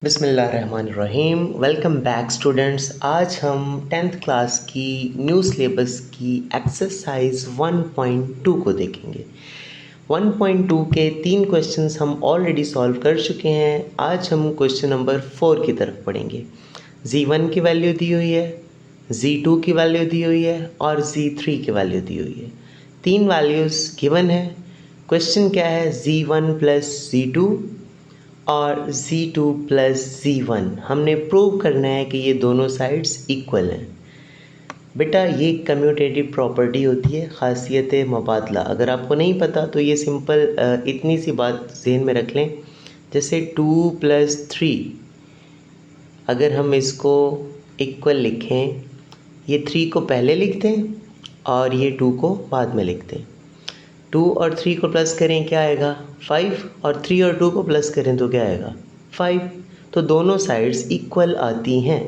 बिस्मिल्लाहिर्रहमानिर्रहीम। Welcome back students. आज हम 10th क्लास की न्यू सिलेबस की एक्सरसाइज 1.2 को देखेंगे। 1.2 के 3 क्वेश्चंस हम ऑलरेडी सॉल्व कर चुके हैं। आज हम क्वेश्चन नंबर 4 की तरफ पढ़ेंगे। Z1 की वैल्यू दी हुई है, Z2 की वैल्यू दी हुई है और Z3 की वैल्यू दी हुई है। 3 वैल्यूज़ गिवन है। क्वेश्चन क्या है, Z1 प्लस Z2 और Z2 प्लस Z1 हमने प्रूव करना है कि ये दोनों साइड्स इक्वल हैं। बेटा ये कम्यूटेटिव प्रॉपर्टी होती है, ख़ासियत मुबादला। अगर आपको नहीं पता तो ये सिंपल इतनी सी बात ज़हन में रख लें, जैसे 2 प्लस 3 अगर हम इसको इक्वल लिखें, ये 3 को पहले लिख दें और ये 2 को बाद में लिख दें। 2 और 3 को प्लस करें क्या आएगा 5, और 3 और 2 को प्लस करें तो क्या आएगा 5। तो दोनों साइड्स इक्वल आती हैं।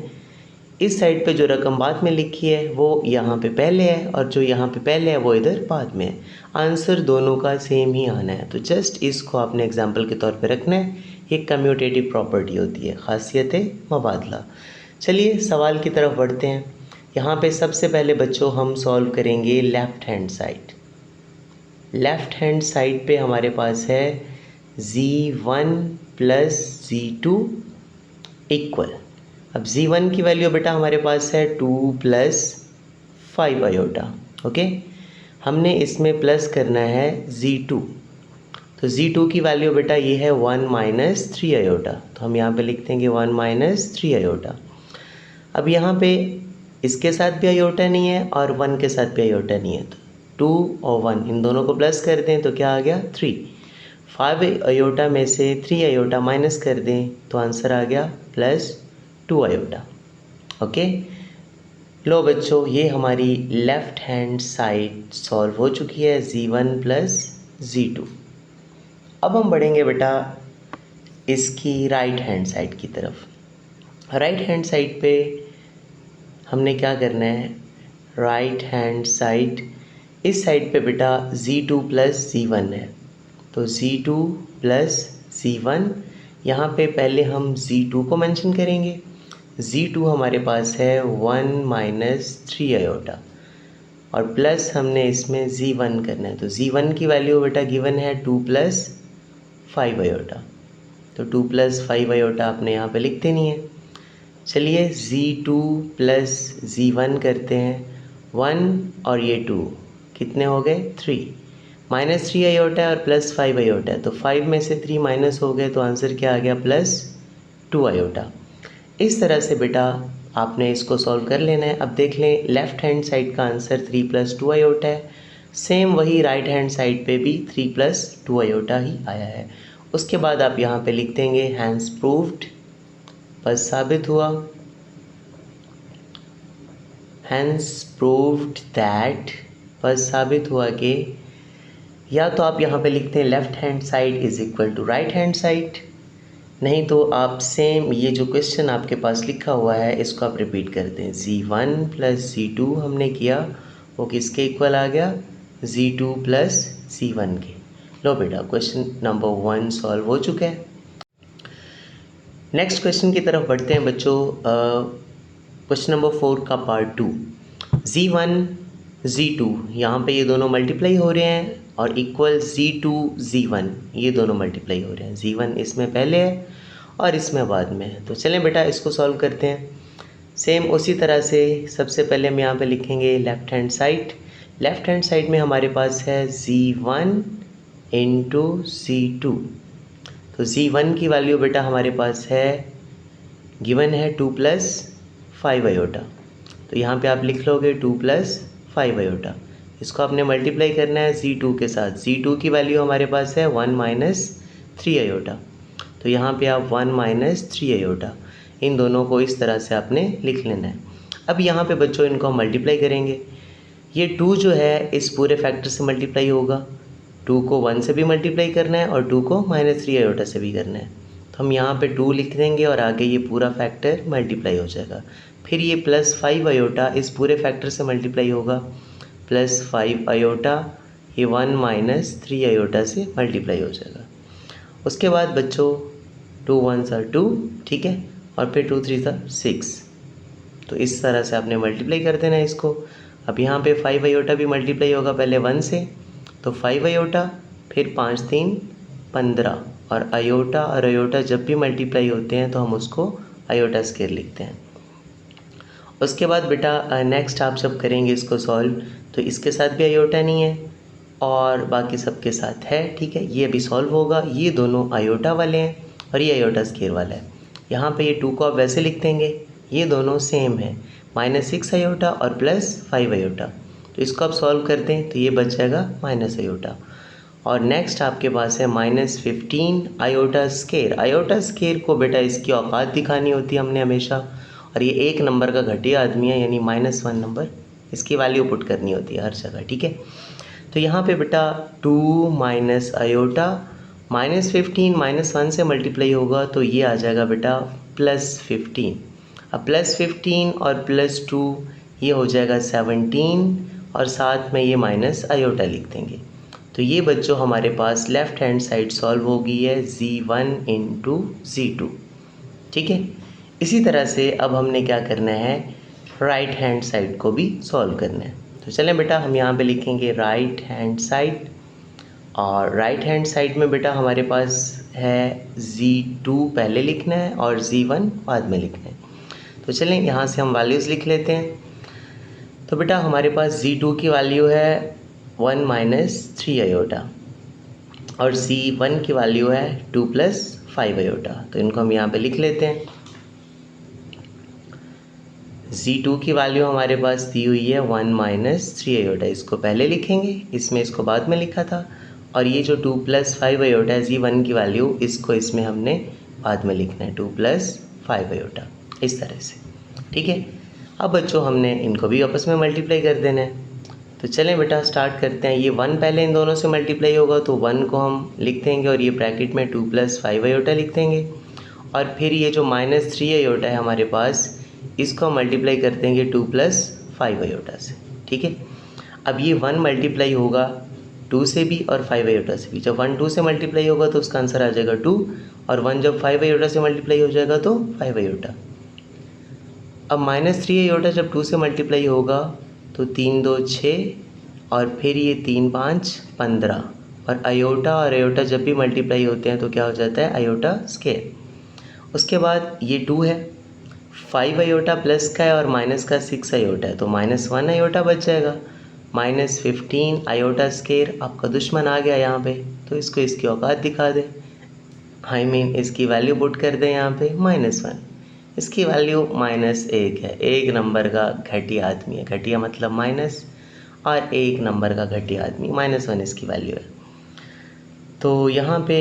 इस साइड पे जो रकम बाद में लिखी है वो यहाँ पे पहले है और जो यहाँ पे पहले है वो इधर बाद में है। आंसर दोनों का सेम ही आना है। तो जस्ट इसको आपने एग्जांपल के तौर पे रखना है। ये कम्यूटेटिव प्रॉपर्टी होती है, ख़ासियत मुबादला। चलिए सवाल की तरफ बढ़ते हैं। यहाँ पे सबसे पहले बच्चों हम सॉल्व करेंगे left hand side. Left hand side पे हमारे पास है Z1 प्लस Z2 इक्वल। अब Z1 की वैल्यू बेटा हमारे पास है 2 प्लस 5 आयोटा। ओके, हमने इसमें प्लस करना है Z2। तो Z2 की वैल्यू बेटा ये है 1 माइनस 3 आयोटा। तो हम यहाँ पे लिख देंगे 1 माइनस 3 आयोटा। अब यहाँ पे इसके साथ भी आयोटा नहीं है और 1 के साथ भी आयोटा नहीं है, तो 2 और 1 इन दोनों को प्लस कर दें तो क्या आ गया 3। 5 आयोटा में से 3 आयोटा माइनस कर दें तो आंसर आ गया प्लस 2 आयोटा। ओके, लो बच्चों ये हमारी लेफ़्ट हैंड साइड सॉल्व हो चुकी है, Z1 प्लस Z2। अब हम बढ़ेंगे बेटा इसकी राइट हैंड साइड की तरफ। राइट हैंड साइड पे हमने क्या करना है, राइट हैंड साइड इस साइड पे बेटा Z2 प्लस Z1 है। तो Z2 प्लस Z1, यहाँ पे पहले हम Z2 को मेंशन करेंगे। Z2 हमारे पास है 1 माइनस 3 आयोटा और प्लस हमने इसमें Z1 करना है। तो Z1 की वैल्यू बेटा गिवन है 2 प्लस 5 आयोटा। तो 2 प्लस 5 आयोटा आपने यहाँ पे लिख देनी है। चलिए Z2 प्लस Z1 करते हैं, 1 और ये 2 कितने हो गए 3, माइनस 3 आयोटा है और प्लस 5 आयोटा है। तो 5 में से 3 माइनस हो गए तो आंसर क्या आ गया प्लस 2 आयोटा। इस तरह से बेटा आपने इसको सॉल्व कर लेना है। अब देख लें लेफ़्ट हैंड साइड का आंसर 3 प्लस 2 आयोटा है। सेम वही राइट हैंड साइड पे भी 3 प्लस 2 आयोटा ही आया है। उसके बाद आप यहाँ पे लिख देंगे हैंस प्रूव्ड, बस साबित हुआ, हैंस प्रूव्ड दैट, बस साबित हुआ कि, या तो आप यहाँ पे लिखते हैं left hand side is equal to right hand side, नहीं तो आप सेम ये जो क्वेश्चन आपके पास लिखा हुआ है इसको आप रिपीट कर दें। Z1 प्लस Z2 हमने किया वो किसके इक्वल आ गया, Z2 प्लस Z1 के। लो बेटा क्वेश्चन नंबर 1 सॉल्व हो चुका है। नेक्स्ट क्वेश्चन की तरफ बढ़ते हैं बच्चों। क्वेश्चन नंबर 4 का पार्ट 2। Z1 Z2 यहाँ पे ये दोनों मल्टीप्लाई हो रहे हैं और इक्वल Z2 Z1 ये दोनों मल्टीप्लाई हो रहे हैं। Z1 इसमें पहले है और इसमें बाद में है। तो चलें बेटा इसको सॉल्व करते हैं। सेम उसी तरह से सबसे पहले हम यहाँ पे लिखेंगे left hand side. Left hand side में हमारे पास है Z1 इंटू Z2। तो Z1 की वैल्यू बेटा हमारे पास है गिवन है 2 प्लस 5 आयोटा। तो यहाँ पे आप लिख लोगे 2 प्लस 5 आयोटा। इसको आपने मल्टीप्लाई करना है Z2 के साथ। Z2 की वैल्यू हमारे पास है 1 माइनस 3 आयोटा। तो यहाँ पे आप 1 माइनस 3 आयोटा इन दोनों को इस तरह से आपने लिख लेना है। अब यहाँ पे बच्चों इनको हम मल्टीप्लाई करेंगे। ये 2 जो है इस पूरे फैक्टर से मल्टीप्लाई होगा, 2 को 1 से भी मल्टीप्लाई करना है और 2 को माइनस 3 आयोटा से भी करना है। तो हम यहाँ पे 2 लिख देंगे और आगे ये पूरा फैक्टर मल्टीप्लाई हो जाएगा। फिर ये प्लस 5 आयोटा इस पूरे फैक्टर से मल्टीप्लाई होगा, प्लस 5 आयोटा ये 1 माइनस 3 आयोटा से मल्टीप्लाई हो जाएगा। उसके बाद बच्चों 2 1s are 2, ठीक है, और फिर 2 3s are 6। तो इस तरह से आपने मल्टीप्लाई कर देना इसको। अब यहाँ पे 5 आयोटा भी मल्टीप्लाई होगा पहले 1 से, तो 5 आयोटा, फिर 5 3 15, और आयोटा जब भी मल्टीप्लाई होते हैं तो हम उसको आयोटा स्केयर लिखते हैं। उसके बाद बेटा नेक्स्ट आप जब करेंगे इसको सॉल्व, तो इसके साथ भी आयोटा नहीं है और बाकी सब के साथ है, ठीक है। ये अभी सॉल्व होगा, ये दोनों आयोटा वाले हैं और ये आयोटा स्केयर वाला है। यहाँ पे ये 2 को आप वैसे लिख देंगे, ये दोनों सेम है, -6 आयोटा और +5 आयोटा। तो इसको आप सॉल्व कर दें तो ये बच जाएगा माइनस आयोटा। और नेक्स्ट आपके पास है -15 आयोटा स्केयर। आयोटा स्केयर को बेटा इसकी औकात दिखानी होती है हमने हमेशा, और ये 1 नंबर का घटिया आदमी है, यानी -1 नंबर, इसकी वैल्यू पुट करनी होती है हर जगह, ठीक है। तो यहाँ पे बेटा 2 माइनस आयोटा, -15 -1 से मल्टीप्लाई होगा तो ये आ जाएगा बेटा +15। अब +15 और +2 ये हो जाएगा 17, और साथ में ये माइनस आयोटा लिख देंगे। तो ये बच्चों हमारे पास लेफ़्ट हैंड साइड सॉल्व हो गई है Z1 इंटू Z2, ठीक है। इसी तरह से अब हमने क्या करना है, राइट हैंड साइड को भी सॉल्व करना है। तो चलें बेटा हम यहाँ पे लिखेंगे राइट हैंड साइड, और राइट हैंड साइड में बेटा हमारे पास है Z2 पहले लिखना है और Z1 बाद में लिखना है। तो चलें यहाँ से हम वैल्यूज़ लिख लेते हैं। तो बेटा हमारे पास Z2 की वैल्यू है 1 - 3 आयोटा, और Z1 की वैल्यू है 2 + 5 आयोटा। तो इनको हम यहाँ पे लिख लेते हैं। Z2 की वैल्यू हमारे पास दी हुई है 1 - 3 आयोटा, इसको पहले लिखेंगे, इसमें इसको बाद में लिखा था। और ये जो 2 + 5 आयोटा है Z1 की वैल्यू, इसको इसमें हमने बाद में लिखना है 2 + 5 आयोटा, इस तरह से, ठीक है। अब बच्चों हमने इनको भी आपस में मल्टीप्लाई कर देना है। तो चलें बेटा स्टार्ट करते हैं। ये 1 पहले इन दोनों से मल्टीप्लाई होगा तो 1 को हम लिख देंगे और ये ब्रैकेट में 2 + 5 आयोटा लिख देंगे, और फिर ये जो -3 आयोटा है हमारे पास, इसको हम मल्टीप्लाई कर देंगे 2 + 5 आयोटा से, ठीक है। अब ये 1 मल्टीप्लाई होगा 2 से भी और 5 आयोटा से भी। जब 1 2 से मल्टीप्लाई होगा तो उसका आंसर आ जाएगा 2, और 1 जब 5 आयोटा से मल्टीप्लाई हो जाएगा तो 5 आयोटा। अब -3 आयोटा जब 2 से मल्टीप्लाई होगा तो 3 2 6, और फिर ये 3 5 15, और आयोटा जब भी मल्टीप्लाई होते हैं तो क्या हो जाता है, आयोटा स्केयर। उसके बाद ये 2 है, 5 आयोटा प्लस का है और माइनस का 6 आयोटा है, तो -1 आयोटा बच जाएगा। -15 आयोटा स्केयर, आपका दुश्मन आ गया यहाँ पे, तो इसको इसकी औकात दिखा दें, इसकी वैल्यू पुट कर दें यहाँ पे -1। इसकी वैल्यू -1 है, 1 नंबर का घटिया आदमी है, घटिया मतलब माइनस, और 1 नंबर का घटिया आदमी, -1 इसकी वैल्यू है। तो यहाँ पे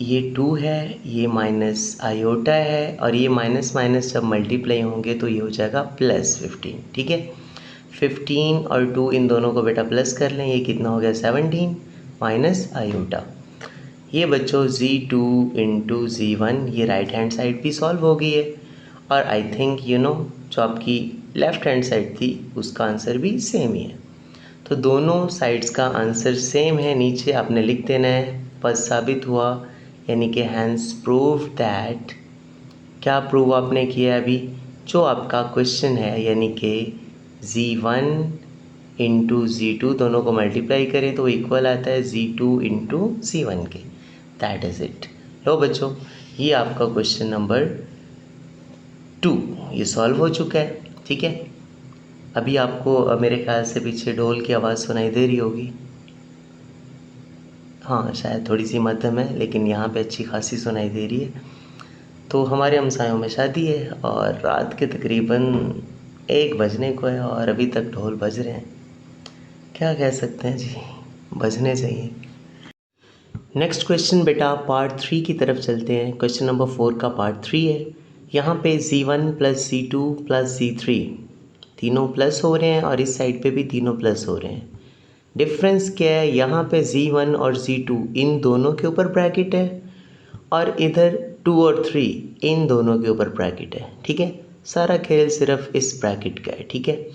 ये 2 है, ये माइनस आयोटा है, और ये माइनस माइनस जब मल्टीप्लाई होंगे तो ये हो जाएगा +15, ठीक है। 15 और 2 इन दोनों को बेटा प्लस कर लें, ये कितना हो गया 17 माइनस आयोटा। ये बच्चों Z2 इंटू Z1, ये राइट हैंड साइड भी सॉल्व हो गई है, और आई थिंक जो आपकी लेफ़्ट हैंड साइड थी उसका आंसर भी सेम ही है। तो दोनों साइड्स का आंसर सेम है, नीचे आपने लिख देना है बस साबित हुआ, यानी कि हैंस प्रूव दैट। क्या प्रूव आपने किया अभी, जो आपका क्वेश्चन है, यानी कि Z1 इंटू Z2 दोनों को मल्टीप्लाई करें तो इक्वल आता है Z2 इंटू Z1 के। That is it. लो बच्चों, ये आपका क्वेश्चन नंबर 2 ये सॉल्व हो चुका है, ठीक है। अभी आपको मेरे ख्याल से पीछे ढोल की आवाज़ सुनाई दे रही होगी, हाँ शायद थोड़ी सी मध्यम है, लेकिन यहाँ पे अच्छी खासी सुनाई दे रही है। तो हमारे हमसायों में शादी है और रात के तकरीबन 1 बजने को है और अभी तक ढोल बज रहे हैं। क्या कह सकते हैं जी, बजने चाहिए। नेक्स्ट क्वेश्चन बेटा पार्ट 3 की तरफ चलते हैं। क्वेश्चन नंबर 4 का पार्ट 3 है। यहाँ पे Z1 + Z2 + Z3 तीनों प्लस हो रहे हैं और इस साइड पे भी तीनों प्लस हो रहे हैं। डिफरेंस क्या है, यहाँ पे Z1 और Z2 इन दोनों के ऊपर ब्रैकेट है, और इधर 2 और 3 इन दोनों के ऊपर ब्रैकेट है, ठीक है। सारा खेल सिर्फ इस ब्रैकेट का है, ठीक है।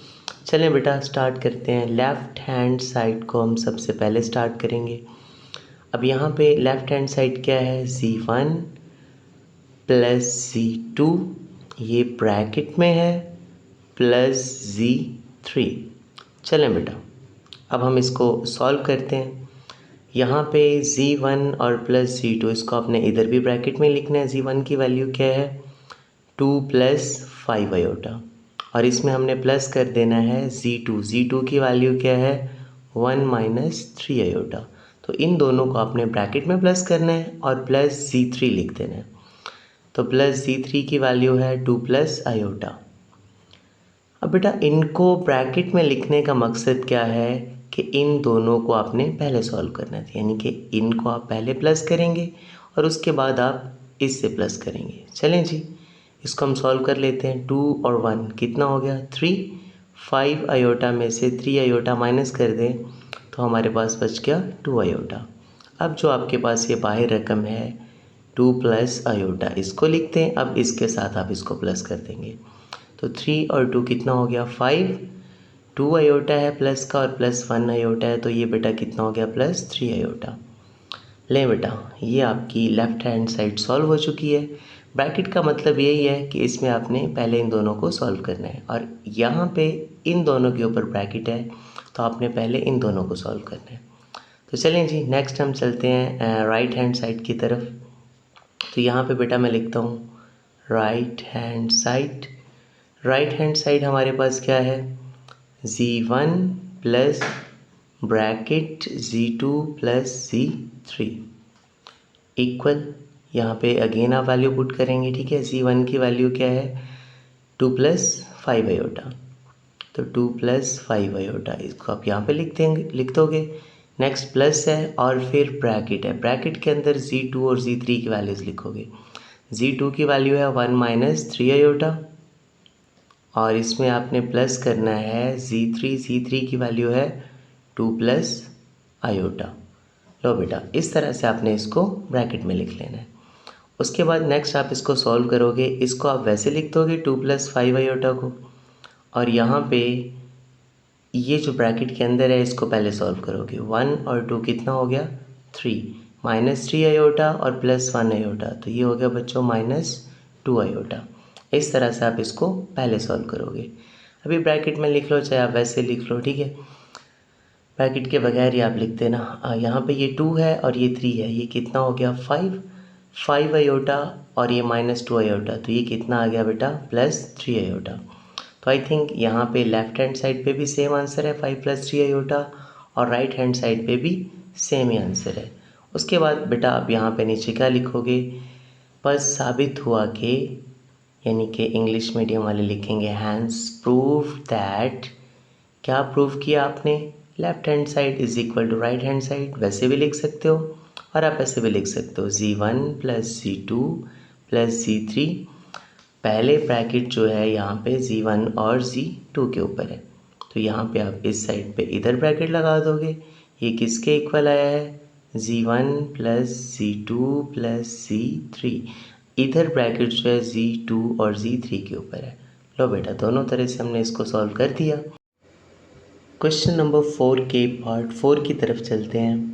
चलें बेटा स्टार्ट करते हैं। लेफ़्ट हैंड साइड को हम सबसे पहले स्टार्ट करेंगे। अब यहाँ पे लेफ़्ट हैंड साइड क्या है, Z1 प्लस Z2, ये ब्रैकेट में है, प्लस Z3। चलें बेटा, अब हम इसको सॉल्व करते हैं। यहाँ पे Z1 और प्लस Z2 इसको आपने इधर भी ब्रैकेट में लिखना है। Z1 की वैल्यू क्या है 2 प्लस 5 आयोटा, और इसमें हमने प्लस कर देना है Z2 की वैल्यू क्या है 1 माइनस 3 आयोटा। तो इन दोनों को आपने ब्रैकेट में प्लस करना है और प्लस Z3 लिख देना है। तो प्लस Z3 की वैल्यू है 2 प्लस आयोटा। अब बेटा इनको ब्रैकेट में लिखने का मकसद क्या है कि इन दोनों को आपने पहले सॉल्व करना था, यानी कि इनको आप पहले प्लस करेंगे और उसके बाद आप इससे प्लस करेंगे। चलें जी, इसको हम सॉल्व कर लेते हैं। 2 और 1 कितना हो गया 3। 5 आयोटा में से 3 आयोटा माइनस कर दें तो हमारे पास बच गया 2 आयोटा। अब जो आपके पास ये बाहर रकम है 2 प्लस आयोटा, इसको लिखते हैं। अब इसके साथ आप इसको प्लस कर देंगे तो 3 और 2 कितना हो गया 5। 2 आयोटा है प्लस का और प्लस 1 आयोटा है, तो ये बेटा कितना हो गया प्लस 3 आयोटा। लें बेटा, ये आपकी लेफ़्ट हैंड साइड सॉल्व हो चुकी है। ब्रैकेट का मतलब यही है कि इसमें आपने पहले इन दोनों को सॉल्व करना है, और यहाँ पे इन दोनों के ऊपर ब्रैकेट है तो आपने पहले इन दोनों को सॉल्व करना है। तो चलें जी, नेक्स्ट हम चलते हैं राइट हैंड साइड की तरफ। तो यहाँ पे बेटा मैं लिखता हूँ right hand side. Right hand side हमारे पास क्या है Z1 plus bracket Z2 plus Z3 equal, यहाँ पे अगेन आप वैल्यू पुट करेंगे। ठीक है, Z1 की वैल्यू क्या है 2 प्लस 5 आयोटा, तो 2 प्लस 5 आयोटा इसको आप यहाँ पे लिख दोगे। नेक्स्ट प्लस है और फिर ब्रैकेट है, ब्रैकेट के अंदर Z2 और Z3 की वैल्यूज़ लिखोगे। Z2 की वैल्यू है 1 माइनस 3 आयोटा, और इसमें आपने प्लस करना है Z3 की वैल्यू है 2 प्लस आयोटा। लो बेटा, इस तरह से आपने इसको ब्रैकेट में लिख लेना है। उसके बाद नेक्स्ट आप इसको सॉल्व करोगे, इसको आप वैसे लिख दोगे 2 प्लस 5 आयोटा को, और यहाँ पे ये जो ब्रैकेट के अंदर है इसको पहले सॉल्व करोगे। 1 और 2 कितना हो गया 3, माइनस 3 आयोटा और प्लस 1 आयोटा, तो ये हो गया बच्चों माइनस 2 आयोटा। इस तरह से आप इसको पहले सॉल्व करोगे। अभी ब्रैकेट में लिख लो, चाहे आप वैसे लिख लो, ठीक है, ब्रैकेट के बगैर ही आप लिख देना। यहाँ पे ये 2 है और ये 3 है, ये कितना हो गया 5 आयोटा और ये माइनस 2 आयोटा, तो ये कितना आ गया बेटा प्लस 3 आयोटा। तो आई थिंक यहाँ पे लेफ़्ट हैंड साइड पे भी सेम आंसर है 5 प्लस 3 आयोटा, और राइट हैंड साइड पे भी सेम ही आंसर है। उसके बाद बेटा आप यहाँ पे नीचे क्या लिखोगे, बस साबित हुआ कि, यानी कि इंग्लिश मीडियम वाले लिखेंगे हैंस प्रूव दैट। क्या प्रूव किया आपने, left hand side is equal to right hand side. वैसे भी लिख सकते हो और आप ऐसे भी लिख सकते हो Z1 plus Z2 plus Z3। पहले ब्रैकेट जो है यहाँ पे Z1 और Z2 के ऊपर है, तो यहाँ पे आप इस साइड पे इधर ब्रैकेट लगा दोगे। ये किसके इक्वल आया है Z1 plus Z2 plus Z3। इधर ब्रैकेट जो है Z2 और Z3 के ऊपर है। लो बेटा, दोनों तरह से हमने इसको सॉल्व कर दिया। क्वेश्चन नंबर 4 के पार्ट 4 की तरफ चलते हैं।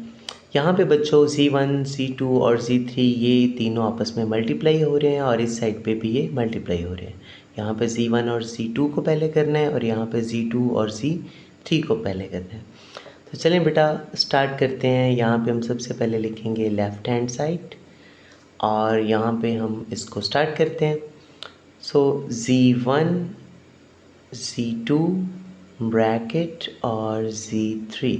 यहाँ पे बच्चों Z1, Z2 और Z3 ये तीनों आपस में मल्टीप्लाई हो रहे हैं और इस साइड पे भी ये मल्टीप्लाई हो रहे हैं। यहाँ पे Z1 और Z2 को पहले करना है और यहाँ पे Z2 और Z3 को पहले करना है। तो चलें बेटा स्टार्ट करते हैं। यहाँ पे हम सबसे पहले लिखेंगे लेफ़्ट हैंड साइड, और यहाँ पे हम इसको स्टार्ट करते हैं। सो Z1 Z2 ब्रैकेट और Z3,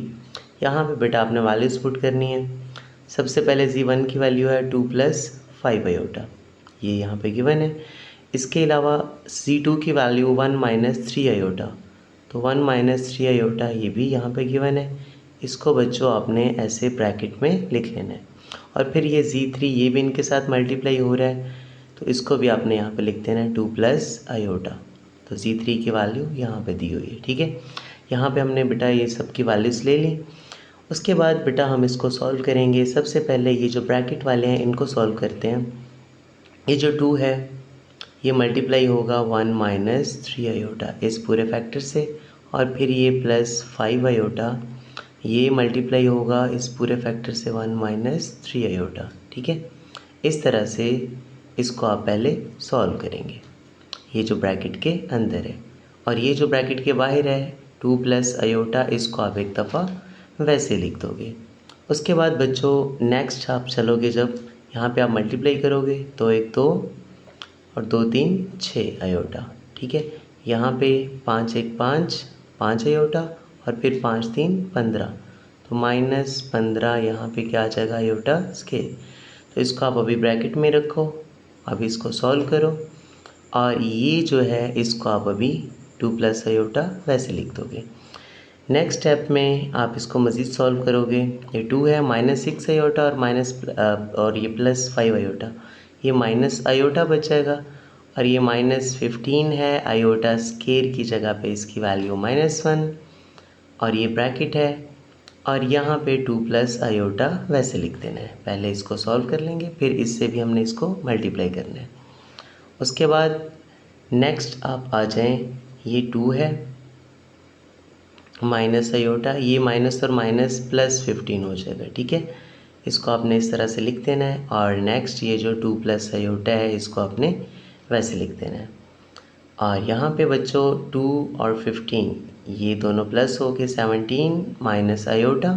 यहाँ पे बेटा आपने वैल्यूज़ पुट करनी है। सबसे पहले Z1 की वैल्यू है 2 प्लस 5 आयोटा, ये यहाँ पे गिवन है। इसके अलावा Z2 की वैल्यू 1 माइनस 3 आयोटा, तो 1 माइनस 3 आयोटा ये भी यहाँ पे गिवन है। इसको बच्चों आपने ऐसे ब्रैकेट में लिख लेना है, और फिर ये Z3 ये भी इनके साथ मल्टीप्लाई हो रहा है, तो इसको भी आपने यहाँ पे लिख देना है 2 प्लस आयोटा। तो Z3 की वैल्यू यहाँ पे दी हुई है, ठीक है। यहाँ पे हमने बेटा ये सब की वैल्यूज़ ले ली। उसके बाद बेटा हम इसको सॉल्व करेंगे। सबसे पहले ये जो ब्रैकेट वाले हैं इनको सॉल्व करते हैं। ये जो 2 है ये मल्टीप्लाई होगा 1 माइनस 3 आयोटा इस पूरे फैक्टर से, और फिर ये प्लस 5 आयोटा ये मल्टीप्लाई होगा इस पूरे फैक्टर से 1 माइनस 3 आयोटा, ठीक है। इस तरह से इसको आप पहले सॉल्व करेंगे, ये जो ब्रैकेट के अंदर है, और ये जो ब्रैकेट के बाहर है 2 प्लस आयोटा, इसको आप एक दफ़ा वैसे लिख दोगे। उसके बाद बच्चों नेक्स्ट आप चलोगे, जब यहाँ पे आप मल्टीप्लाई करोगे तो 1 2 और 2 3 6 आयोटा, ठीक है। यहाँ पे 5 1 5 5 आयोटा और फिर 5 3 15, तो -15 यहाँ पे क्या आ जाएगा आयोटा स्केयर। तो इसको आप अभी ब्रैकेट में रखो, अभी इसको सॉल्व करो, और ये जो है इसको आप अभी 2 प्लस आयोटा वैसे लिख दोगे। नेक्स्ट स्टेप में आप इसको मज़ीद सॉल्व करोगे, ये 2 है -6 आयोटा और ये +5 आयोटा, ये माइनस आयोटा बच जाएगा, और ये -15 है आयोटा स्केयर की जगह पे इसकी वैल्यू -1, और ये ब्रैकेट है, और यहाँ पे 2 प्लस आयोटा वैसे लिख देना है। पहले इसको सॉल्व कर लेंगे, फिर इससे भी हमने इसको मल्टीप्लाई करना है। उसके बाद नेक्स्ट आप आ जाएं, ये 2 है माइनस आयोटा, ये माइनस और माइनस +15 हो जाएगा, ठीक है। इसको आपने इस तरह से लिख देना है, और नेक्स्ट ये जो 2 प्लस आयोटा है इसको आपने वैसे लिख देना है। और यहाँ पे बच्चों 2 और 15 ये दोनों प्लस हो के 17 माइनस आयोटा,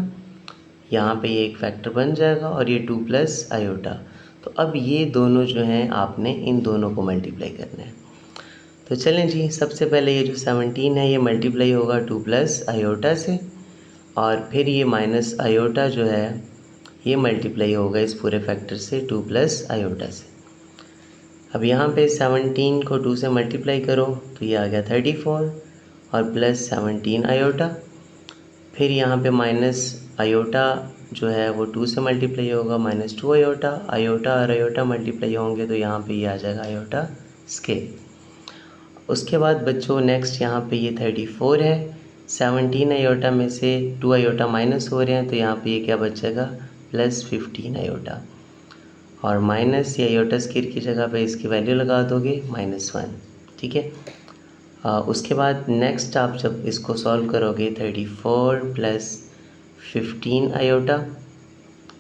यहाँ पे ये एक फैक्टर बन जाएगा, और ये 2 प्लस आयोटा। तो अब ये दोनों जो हैं आपने इन दोनों को मल्टीप्लाई करना है। तो चलें जी, सबसे पहले ये जो 17 है ये मल्टीप्लाई होगा 2 प्लस आयोटा से, और फिर ये माइनस आयोटा जो है ये मल्टीप्लाई होगा इस पूरे फैक्टर से 2 प्लस आयोटा से। अब यहाँ पे 17 को 2 से मल्टीप्लाई करो तो ये आ गया 34, और प्लस 17 आयोटा, फिर यहाँ पे माइनस आयोटा जो है वो 2 से मल्टीप्लाई होगा, -2 आयोटा, आयोटा और आयोटा मल्टीप्लाई होंगे तो यहाँ पे ये आ जाएगा आयोटा स्केयर। उसके बाद बच्चों नेक्स्ट यहाँ पे ये 34 है, 17 आयोटा में से 2 आयोटा माइनस हो रहे हैं, तो यहाँ पे ये क्या बचेगा +15 आयोटा, और माइनस ये आयोटा स्केयर की जगह पे इसकी वैल्यू लगा दोगे -1, ठीक है। उसके बाद नेक्स्ट आप जब इसको सॉल्व करोगे 34 + 15 आयोटा,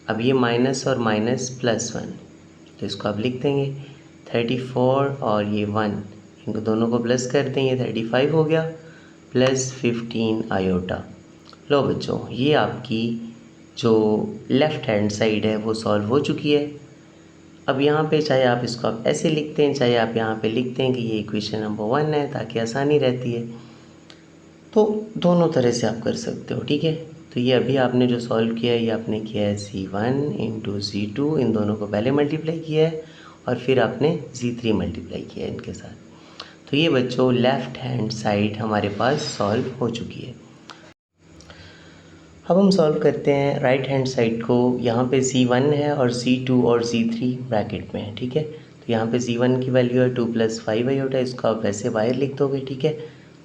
अब ये माइनस और माइनस +1, तो इसको आप लिख देंगे 34 और ये 1, इनको दोनों को प्लस कर दें, ये 35 हो गया, +15 आयोटा। लो बच्चों, ये आपकी जो लेफ़्ट हैंड साइड है वो सॉल्व हो चुकी है। अब यहाँ पे चाहे आप इसको आप ऐसे लिखते हैं, चाहे आप यहाँ पे लिखते हैं कि ये इक्वेशन नंबर 1 है, ताकि आसानी रहती है, तो दोनों तरह से आप कर सकते हो, ठीक है। तो ये अभी आपने जो सॉल्व किया है ये आपने किया है C1 × C2, इन दोनों को पहले मल्टीप्लाई किया है, और फिर आपने C3 मल्टीप्लाई किया है इनके साथ। तो ये बच्चों लेफ़्ट हैंड साइड हमारे पास सॉल्व हो चुकी है। अब हम सॉल्व करते हैं राइट हैंड साइड को। यहाँ पे C1 है और C2 और C3 ब्रैकेट में है, ठीक है। तो यहाँ पे C1 की वैल्यू है 2 + 5 आयोटा, इसको आप वैसे बाहर लिख दोगे, ठीक है।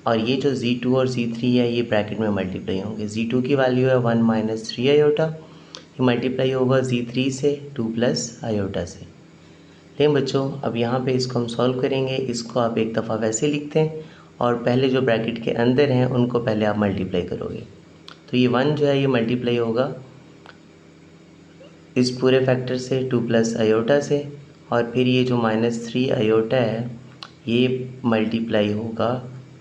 और ये जो Z2 और Z3 है ये ब्रैकेट में मल्टीप्लाई होंगे। Z2 की वैल्यू है 1 - 3 आयोटा, ये मल्टीप्लाई होगा Z3 से 2 + आयोटा से। लेकिन बच्चों अब यहाँ पे इसको हम सॉल्व करेंगे, इसको आप एक दफ़ा वैसे लिखते हैं, और पहले जो ब्रैकेट के अंदर हैं उनको पहले आप मल्टीप्लाई करोगे। तो ये 1 जो है ये मल्टीप्लाई होगा इस पूरे फैक्टर से 2 + आयोटा से, और फिर ये जो -3 आयोटा है ये मल्टीप्लाई होगा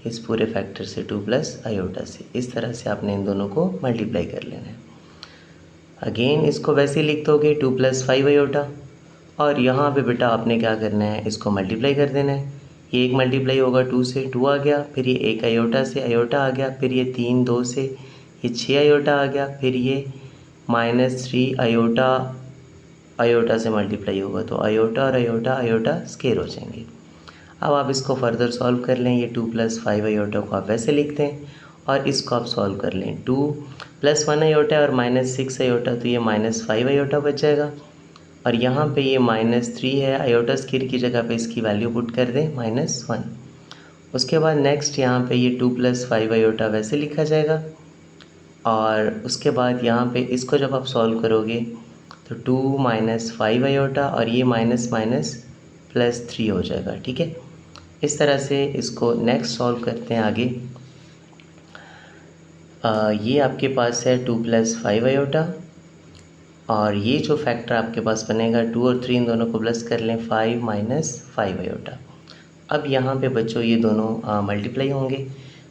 इस पूरे फैक्टर से 2 + आयोटा से। इस तरह से आपने इन दोनों को मल्टीप्लाई कर लेना है। अगेन इसको वैसे ही लिख दोगे 2 + 5 आयोटा, और यहाँ पे बेटा आपने क्या करना है, इसको मल्टीप्लाई कर देना है। ये एक मल्टीप्लाई होगा 2 से, 2 आ गया, फिर ये 1 आयोटा से आयोटा आ गया, फिर ये 3 2 से ये 6 आयोटा आ गया, फिर ये -3 आयोटा आयोटा से मल्टीप्लाई होगा, तो आयोटा और आयोटा आयोटा स्केयर हो जाएंगे। अब आप इसको फर्दर सॉल्व कर लें, ये 2 + 5 आयोटा को आप वैसे लिखते हैं, और इसको आप सॉल्व कर लें। 2 + 1 आयोटा और -6 आयोटा, तो ये -5 आयोटा बच जाएगा, और यहाँ पे ये -3 है, आयोटा स्केयर की जगह पे इसकी वैल्यू पुट कर दें -1। उसके बाद नेक्स्ट यहाँ पे ये 2 + 5 आयोटा वैसे लिखा जाएगा, और उसके बाद यहाँ पे इसको जब आप सॉल्व करोगे तो 2 - 5 आयोटा और ये माइनस माइनस +3 हो जाएगा, ठीक है। इस तरह से इसको नेक्स्ट सॉल्व करते हैं आगे। ये आपके पास है 2 + 5 आयोटा, और ये जो फैक्टर आपके पास बनेगा 2 और 3 इन दोनों को प्लस कर लें 5 माइनस 5 आयोटा। अब यहाँ पे बच्चों ये दोनों मल्टीप्लाई होंगे,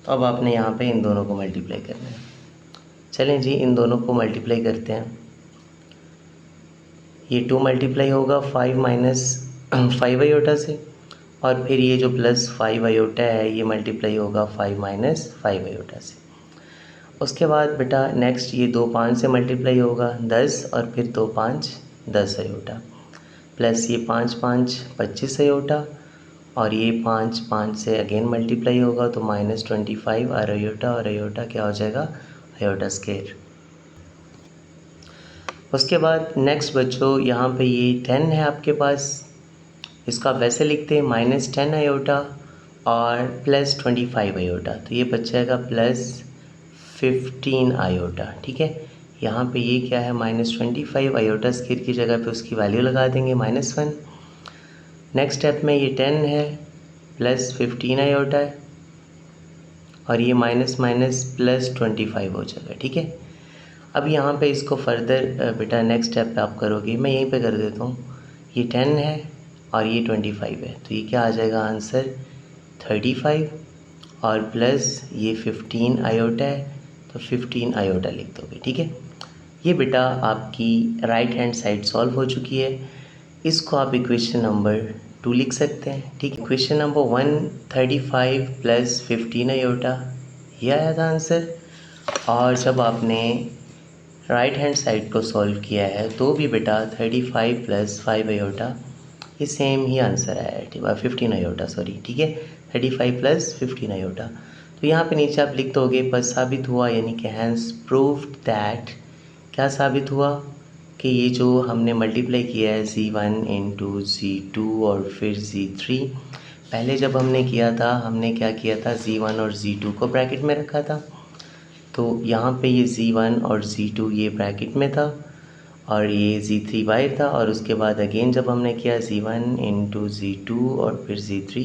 तो अब आपने यहाँ पे इन दोनों को मल्टीप्लाई करना है। चलें जी, इन दोनों को मल्टीप्लाई करते हैं। ये 2 मल्टीप्लाई होगा 5 माइनस 5 आयोटा से, और फिर ये जो प्लस 5 आयोटा है ये मल्टीप्लाई होगा 5 माइनस 5 आयोटा से। उसके बाद बेटा नेक्स्ट ये 2 5 से मल्टीप्लाई होगा 10, और फिर 2 5 10 आयोटा, प्लस ये 5 5 25 आयोटा, और ये 5 5 से अगेन मल्टीप्लाई होगा तो माइनस 25 और आयोटा क्या हो जाएगा, आयोटा स्क्वायर। उसके बाद नेक्स्ट बच्चों यहाँ पे ये 10 है आपके पास, इसको आप वैसे लिखते हैं माइनस 10 आयोटा और प्लस 25 आयोटा, तो ये बच जाएगा प्लस 15 आयोटा। ठीक है, यहाँ पे ये क्या है माइनस 25 आयोटा स्क्वायर की जगह पे उसकी वैल्यू लगा देंगे -1। नेक्स्ट स्टेप में ये 10 है प्लस 15 आयोटा है, और ये माइनस माइनस प्लस 25 हो जाएगा। ठीक है, अब यहाँ पे इसको फर्दर बेटा नेक्स्ट स्टेप पे आप करोगे, मैं यहीं पे कर देता हूँ। ये 10 है और ये 25 है, तो ये क्या आ जाएगा आंसर 35, और प्लस ये 15 आयोटा है तो 15 आयोटा लिख दोगे। ठीक है, ये बेटा आपकी राइट हैंड साइड सॉल्व हो चुकी है। इसको आप इक्वेशन नंबर 2 लिख सकते हैं। ठीक है, इक्वेशन नंबर 1 35 प्लस 15 आयोटा, ये आया था आंसर। और जब आपने राइट हैंड साइड को सॉल्व किया है तो भी बेटा 35 प्लस 5 आयोटा, ये सेम ही आंसर आया है। ठीक है, 15 आयोटा सॉरी। ठीक है, 35 प्लस 15 आयोटा, तो यहाँ पे नीचे आप लिख दोगे पर साबित हुआ, यानी कि हैंस प्रूव्ड दैट, क्या साबित हुआ कि ये जो हमने मल्टीप्लाई किया है Z1 इंटू Z2 और फिर Z3, पहले जब हमने किया था हमने क्या किया था, Z1 और Z2 को ब्रैकेट में रखा था, तो यहाँ पे ये Z1 और Z2 ये ब्रैकेट में था और ये Z3 बाहर था, और उसके बाद अगेन जब हमने किया Z1 इंटू Z2 और फिर Z3,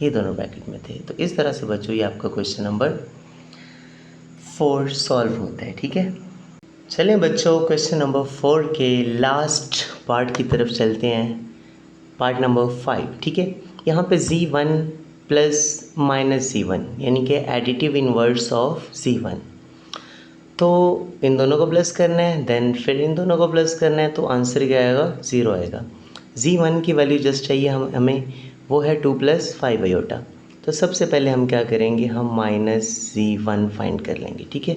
ये दोनों ब्रैकेट में थे। तो इस तरह से बच्चों ये आपका क्वेश्चन नंबर 4 सॉल्व होता है। ठीक है, चलें बच्चों क्वेश्चन नंबर 4 के लास्ट पार्ट की तरफ चलते हैं, पार्ट नंबर 5। ठीक है, यहाँ पे Z1 प्लस माइनस Z1 यानी कि एडिटिव इनवर्स ऑफ Z1, तो इन दोनों को प्लस करना है, देन फिर इन दोनों को प्लस करना है, तो आंसर क्या आएगा 0 आएगा। Z1 की वैल्यू जस्ट चाहिए हमें, वो है 2 प्लस 5 आयोटा। तो सबसे पहले हम क्या करेंगे, हम माइनस Z1 फाइंड कर लेंगे। ठीक है,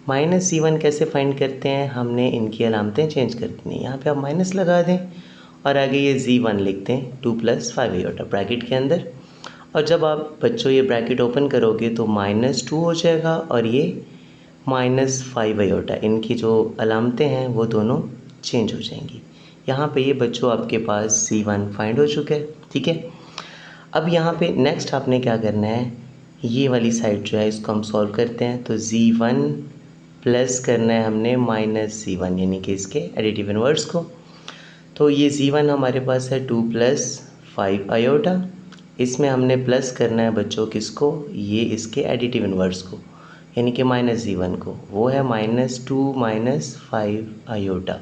माइनस Z1 कैसे फाइंड करते हैं, हमने इनकी अलामतें चेंज कर दी हैं। यहाँ पे आप माइनस लगा दें और आगे ये Z1 लिखते हैं 2 प्लस 5 आयोटा ब्रैकेट के अंदर, और जब आप बच्चों ये ब्रैकेट ओपन करोगे तो -2 हो जाएगा और ये -5 आयोटा, इनकी जो अलामतें हैं वो दोनों चेंज हो जाएंगी। यहाँ पे ये बच्चों आपके पास Z1 फाइंड हो चुका है। ठीक है, अब यहाँ पे नेक्स्ट आपने क्या करना है, ये वाली साइड जो है इसको हम सॉल्व करते हैं, तो Z1 प्लस करना है हमने -Z1 यानी कि इसके एडिटिव इनवर्स को। तो ये Z1 हमारे पास है 2 प्लस 5 आयोटा, इसमें हमने प्लस करना है बच्चों किसको, ये इसके एडिटिव इनवर्स को यानी कि -Z1 को, वो है -2 माइनस 5 आयोटा।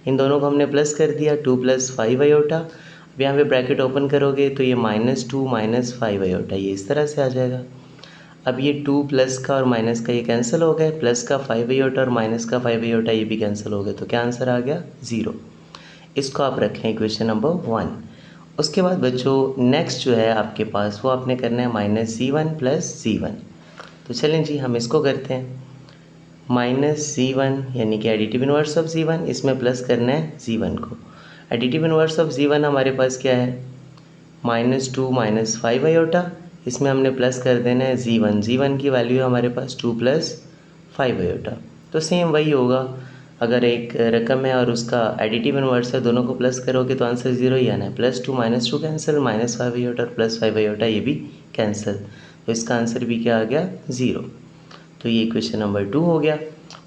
इन दोनों को हमने प्लस कर दिया 2 प्लस 5 आयोटा। अब यहाँ पे ब्रैकेट ओपन करोगे तो ये -2 माइनस 5 आयोटा ये इस तरह से आ जाएगा। अब ये 2 प्लस का और माइनस का ये कैंसिल हो गए, प्लस का 5 आयोटा और माइनस का 5 आयोटा ये भी कैंसिल हो गए, तो क्या आंसर आ गया 0। इसको आप रख लें इक्वेशन नंबर 1। उसके बाद बच्चों नेक्स्ट जो है आपके पास वो आपने करना है -Z1 प्लस Z1। तो चलें जी हम इसको करते हैं, -Z1 यानी कि एडिटिव इनवर्स ऑफ Z1, इसमें प्लस करना है Z1 को। एडिटिव इनवर्स ऑफ Z1 हमारे पास क्या है, -2 माइनस 5 आयोटा, इसमें हमने प्लस कर देना है Z1 की वैल्यू है हमारे पास 2 प्लस 5 आयोटा। तो सेम वही होगा, अगर एक रकम है और उसका एडिटिव इनवर्स है, दोनों को प्लस करोगे तो आंसर 0 ही आना है। +2 -2 कैंसिल, -5 आयोटा और +5 आयोटा ये भी कैंसिल, तो इसका आंसर भी क्या आ गया 0। तो ये इक्वेशन नंबर 2 हो गया,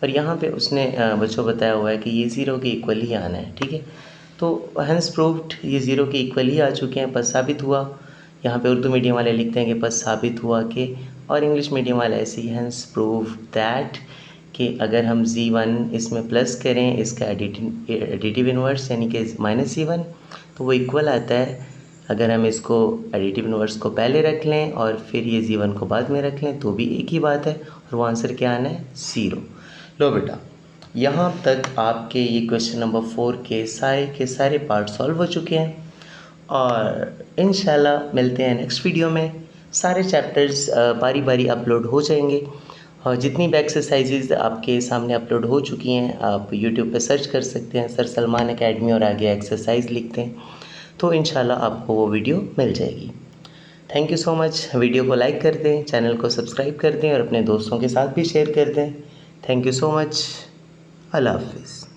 और यहाँ पे उसने बच्चों बताया हुआ है कि ये 0 के इक्वल ही आना है। ठीक है, तो हैंस प्रूव्ड ये 0 के इक्वल ही आ चुके हैं, पर साबित हुआ। यहाँ पे उर्दू मीडियम वाले लिखते हैं कि पर साबित हुआ कि, और इंग्लिश मीडियम वाले ऐसे ही हैंस प्रूव दैट कि अगर हम Z1 इसमें प्लस करें इसका एडिटिव इन्वर्स यानी कि -Z1 तो वो इक्वल आता है। अगर हम इसको एडिटिव इन्वर्स को पहले रख लें और फिर ये Z1 को बाद में रख लें तो भी एक ही बात है और वो आंसर क्या आना है 0। लो बेटा, यहाँ तक आपके ये क्वेश्चन नंबर 4 के सारे पार्ट सॉल्व हो चुके हैं और इंशाल्लाह मिलते हैं नेक्स्ट वीडियो में। सारे चैप्टर्स बारी बारी अपलोड हो जाएंगे और जितनी भी एक्सरसाइजेज आपके सामने अपलोड हो चुकी हैं आप यूट्यूब पे सर्च कर सकते हैं, सर सलमान एकेडमी और आगे एक्सरसाइज लिखते हैं तो इंशाल्लाह आपको वो वीडियो मिल जाएगी। Thank you so much. Video को लाइक कर दें, चैनल को सब्सक्राइब कर दें और अपने दोस्तों के साथ भी शेयर कर दें। Thank you so much. Allah हाफिज़।